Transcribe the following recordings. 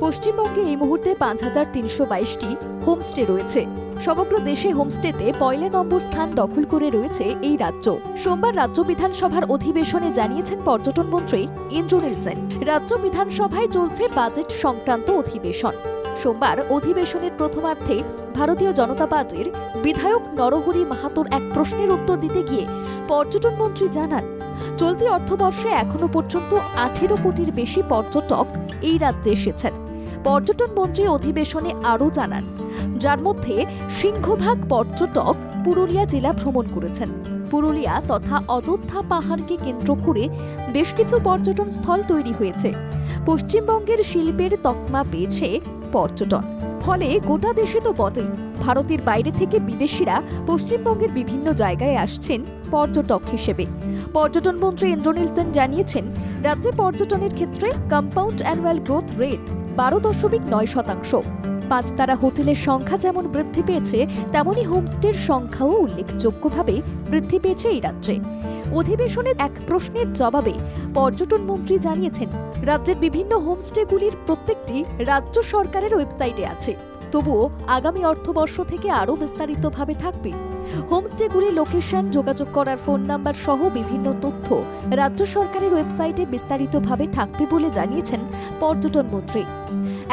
পশ্চিমবঙ্গে এই মুহূর্তে ৫,৩২২টি হোমস্টে রয়েছে। সমগ্র দেশে হোমস্টেতে পয়লা নম্বর স্থান দখল করে রয়েছে এই রাজ্য। সোমবার রাজ্য বিধানসভার অধিবেশনে জানিয়েছেন পর্যটন মন্ত্রী ইন্দ্রনীল সেন। রাজ্য বিধানসভায় চলছে বাজেট সংক্রান্ত অধিবেশন। সোমবার অধিবেশনের প্রথমার্ধে ভারতীয় জনতা পার্টির বিধায়ক নরহরি মাহাতোর এক প্রশ্নের উত্তর দিতে গিয়ে পর্যটন মন্ত্রী জানান, চলতি অর্থবর্ষে এখনো পর্যন্ত 18 কোটির বেশি পর্যটক এই রাজ্যে এসেছেন। পর্যটন মন্ত্রী অধিবেশনে আরও জানান, যার মধ্যে সিংহভাগ পর্যটক পুরুলিয়া জেলা ভ্রমণ করেছেন। পুরুলিয়া তথা অযোধ্যা পাহাড়কে কেন্দ্র করে বেশ কিছু পর্যটন স্থল তৈরি হয়েছে। পশ্চিমবঙ্গের শিল্পের তকমা পেয়েছে পর্যটন। ফলে গোটা দেশে তো বটেই, ভারতের বাইরে থেকে বিদেশিরা পশ্চিমবঙ্গের বিভিন্ন জায়গায় আসছেন পর্যটক হিসেবে। পর্যটন মন্ত্রী ইন্দ্রনীল সেন জানিয়েছেন, রাজ্যে পর্যটনের ক্ষেত্রে কম্পাউন্ড অ্যানুয়াল গ্রোথ রেট 12.9%। 5 তারা হোটেলের সংখ্যা যেমন বৃদ্ধি পেয়েছে, তেমনি হোমস্টের সংখ্যাও উল্লেখযোগ্যভাবে বৃদ্ধি পেয়েছে এই রাজ্যে। অধিবেশনের এক প্রশ্নের জবাবে পর্যটন মন্ত্রী জানিয়েছেন, রাজ্যের বিভিন্ন হোমস্টেগুলির প্রত্যেকটি রাজ্য সরকারের ওয়েবসাইটে আছে। তবুও আগামী অর্থবর্ষ থেকে আরও বিস্তারিতভাবে থাকবে। হোমস্টেগুলির লোকেশন, যোগাযোগ করার ফোন নাম্বার সহ বিভিন্ন তথ্য রাজ্য সরকারের ওয়েবসাইটে বিস্তারিতভাবে থাকবে বলে জানিয়েছেন পর্যটন মন্ত্রী।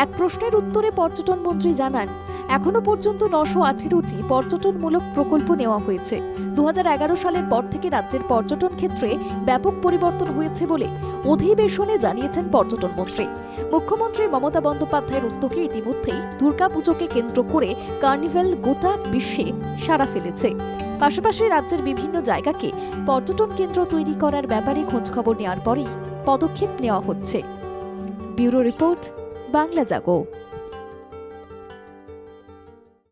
এক প্রশ্নের উত্তরে পর্যটন মন্ত্রী জানান, এখনো পর্যন্ত 918টি পর্যটনমূলক প্রকল্প নেওয়া হয়েছে। 2011 সালের পর থেকে রাজ্যের পর্যটন ক্ষেত্রে ব্যাপক পরিবর্তন হয়েছে বলে অধিবেশনে জানিয়েছেন পর্যটন মন্ত্রী। মুখ্যমন্ত্রী মমতা বন্দ্যোপাধ্যায়ের উদ্যোগে ইতিমধ্যেই দুর্গাপুজোকে কেন্দ্র করে কার্নিভ্যাল গোটা বিশ্বে সাড়া ফেলেছে। পাশাপাশি রাজ্যের বিভিন্ন জায়গাকে পর্যটন কেন্দ্র তৈরি করার ব্যাপারে খোঁজখবর নেওয়ার পরেই পদক্ষেপ নেওয়া হচ্ছে। ব্যুরো রিপোর্ট, বাংলা জাগো।